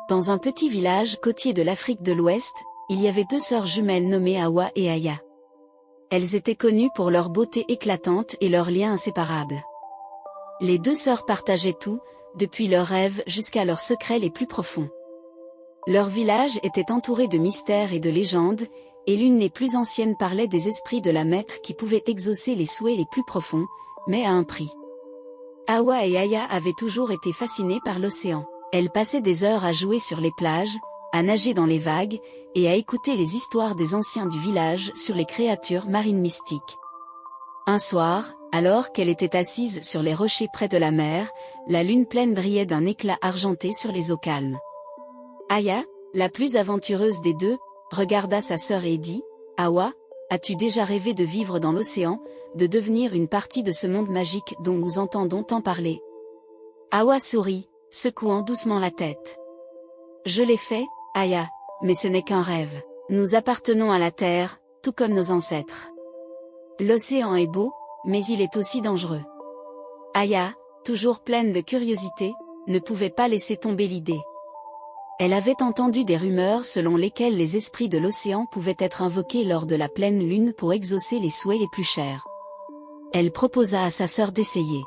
Dans un petit village côtier de l'Afrique de l'Ouest, il y avait deux sœurs jumelles nommées Hawa et Aya. Elles étaient connues pour leur beauté éclatante et leur lien inséparable. Les deux sœurs partageaient tout, depuis leurs rêves jusqu'à leurs secrets les plus profonds. Leur village était entouré de mystères et de légendes, et l'une des plus anciennes parlait des esprits de la mer qui pouvaient exaucer les souhaits les plus profonds, mais à un prix. Hawa et Aya avaient toujours été fascinées par l'océan. Elles passaient des heures à jouer sur les plages, à nager dans les vagues, et à écouter les histoires des anciens du village sur les créatures marines mystiques. Un soir, alors qu'elle était assise sur les rochers près de la mer, la lune pleine brillait d'un éclat argenté sur les eaux calmes. Aya, la plus aventureuse des deux, regarda sa sœur et dit « Hawa, as-tu déjà rêvé de vivre dans l'océan, de devenir une partie de ce monde magique dont nous entendons tant parler ?» Hawa sourit, secouant doucement la tête. « Je l'ai fait, Aya, mais ce n'est qu'un rêve. Nous appartenons à la terre, tout comme nos ancêtres. L'océan est beau, mais il est aussi dangereux. » Aya, toujours pleine de curiosité, ne pouvait pas laisser tomber l'idée. Elle avait entendu des rumeurs selon lesquelles les esprits de l'océan pouvaient être invoqués lors de la pleine lune pour exaucer les souhaits les plus chers. Elle proposa à sa sœur d'essayer.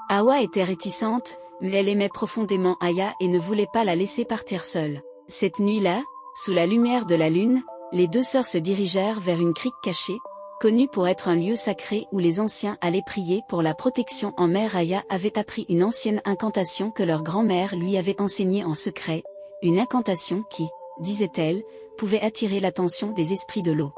Hawa était réticente, mais elle aimait profondément Aya et ne voulait pas la laisser partir seule. Cette nuit-là, sous la lumière de la lune, les deux sœurs se dirigèrent vers une crique cachée, connue pour être un lieu sacré où les anciens allaient prier pour la protection en mer. Aya avait appris une ancienne incantation que leur grand-mère lui avait enseignée en secret, une incantation qui, disait-elle, pouvait attirer l'attention des esprits de l'eau.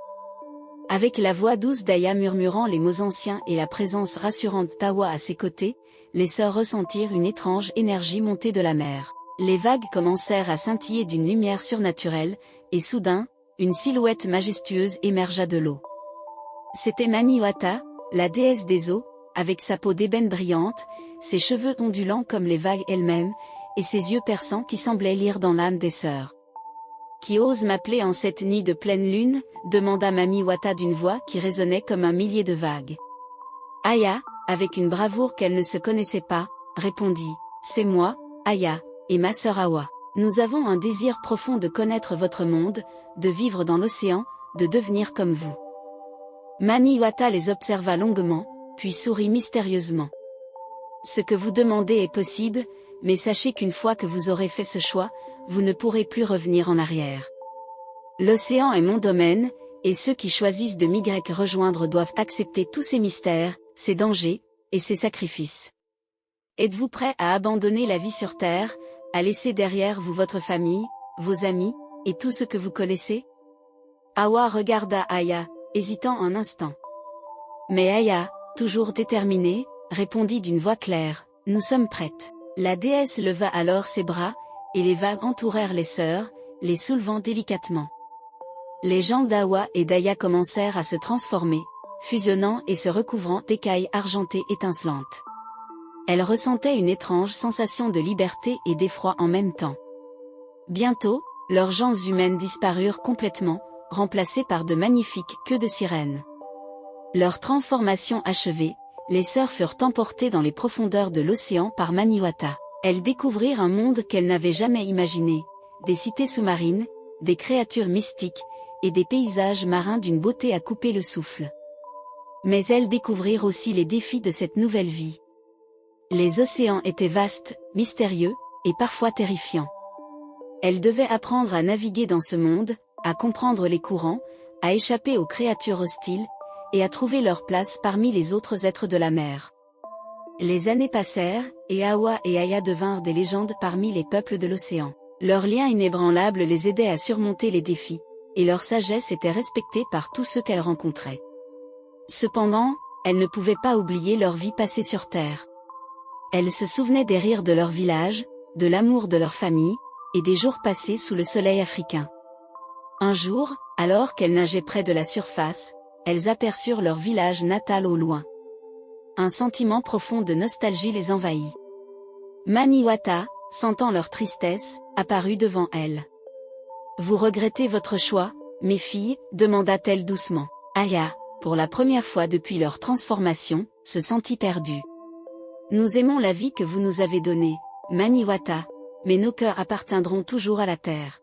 Avec la voix douce d'Aya murmurant les mots anciens et la présence rassurante d'Hawa à ses côtés, les sœurs ressentirent une étrange énergie monter de la mer. Les vagues commencèrent à scintiller d'une lumière surnaturelle, et soudain, une silhouette majestueuse émergea de l'eau. C'était Mani-Wata, la déesse des eaux, avec sa peau d'ébène brillante, ses cheveux ondulants comme les vagues elles-mêmes, et ses yeux perçants qui semblaient lire dans l'âme des sœurs. « Qui ose m'appeler en cette nuit de pleine lune ?» demanda Mani-Wata d'une voix qui résonnait comme un millier de vagues. Aya, avec une bravoure qu'elle ne se connaissait pas, répondit « C'est moi, Aya, et ma sœur Hawa. Nous avons un désir profond de connaître votre monde, de vivre dans l'océan, de devenir comme vous. » Mani-Wata les observa longuement, puis sourit mystérieusement. « Ce que vous demandez est possible, mais sachez qu'une fois que vous aurez fait ce choix, vous ne pourrez plus revenir en arrière. L'océan est mon domaine, et ceux qui choisissent de m'y rejoindre doivent accepter tous ces mystères, ces dangers, et ces sacrifices. Êtes-vous prêt à abandonner la vie sur Terre, à laisser derrière vous votre famille, vos amis, et tout ce que vous connaissez ?» Hawa regarda Aya, hésitant un instant. Mais Aya, toujours déterminée, répondit d'une voix claire, « Nous sommes prêtes. » La déesse leva alors ses bras, et les vagues entourèrent les sœurs, les soulevant délicatement. Les jambes d'Hawa et d'Aya commencèrent à se transformer, fusionnant et se recouvrant d'écailles argentées étincelantes. Elles ressentaient une étrange sensation de liberté et d'effroi en même temps. Bientôt, leurs jambes humaines disparurent complètement, remplacées par de magnifiques queues de sirènes. Leur transformation achevée, les sœurs furent emportées dans les profondeurs de l'océan par Mani-Wata. Elles découvrirent un monde qu'elles n'avaient jamais imaginé, des cités sous-marines, des créatures mystiques, et des paysages marins d'une beauté à couper le souffle. Mais elles découvrirent aussi les défis de cette nouvelle vie. Les océans étaient vastes, mystérieux, et parfois terrifiants. Elles devaient apprendre à naviguer dans ce monde, à comprendre les courants, à échapper aux créatures hostiles, et à trouver leur place parmi les autres êtres de la mer. Les années passèrent, et Hawa et Aya devinrent des légendes parmi les peuples de l'océan. Leur lien inébranlable les aidait à surmonter les défis, et leur sagesse était respectée par tous ceux qu'elles rencontraient. Cependant, elles ne pouvaient pas oublier leur vie passée sur Terre. Elles se souvenaient des rires de leur village, de l'amour de leur famille, et des jours passés sous le soleil africain. Un jour, alors qu'elles nageaient près de la surface, elles aperçurent leur village natal au loin. Un sentiment profond de nostalgie les envahit. Mani-Wata, sentant leur tristesse, apparut devant elles. « Vous regrettez votre choix, mes filles ?» demanda-t-elle doucement. Aya, pour la première fois depuis leur transformation, se sentit perdue. « Nous aimons la vie que vous nous avez donnée, Mani-Wata, mais nos cœurs appartiendront toujours à la terre.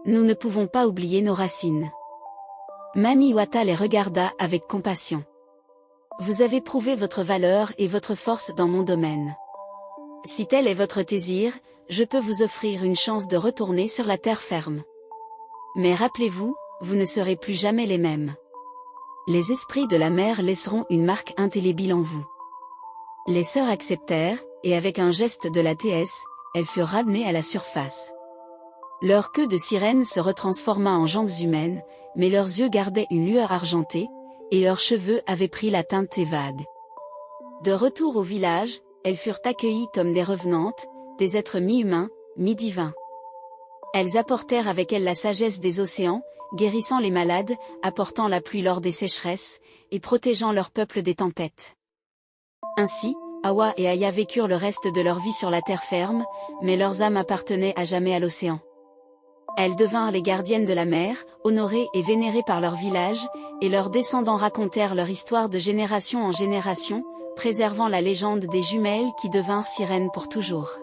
Nous ne pouvons pas oublier nos racines. Mami Wata les regarda avec compassion. Vous avez prouvé votre valeur et votre force dans mon domaine. Si tel est votre désir, je peux vous offrir une chance de retourner sur la terre ferme. Mais rappelez-vous, vous ne serez plus jamais les mêmes. Les esprits de la mer laisseront une marque indélébile en vous. Les sœurs acceptèrent, et avec un geste de la déesse, elles furent ramenées à la surface. Leur queue de sirène se retransforma en jambes humaines, mais leurs yeux gardaient une lueur argentée, et leurs cheveux avaient pris la teinte vague. De retour au village, elles furent accueillies comme des revenantes, des êtres mi-humains, mi-divins. Elles apportèrent avec elles la sagesse des océans, guérissant les malades, apportant la pluie lors des sécheresses, et protégeant leur peuple des tempêtes. Ainsi, Hawa et Aya vécurent le reste de leur vie sur la terre ferme, mais leurs âmes appartenaient à jamais à l'océan. Elles devinrent les gardiennes de la mer, honorées et vénérées par leur village, et leurs descendants racontèrent leur histoire de génération en génération, préservant la légende des jumelles qui devinrent sirènes pour toujours.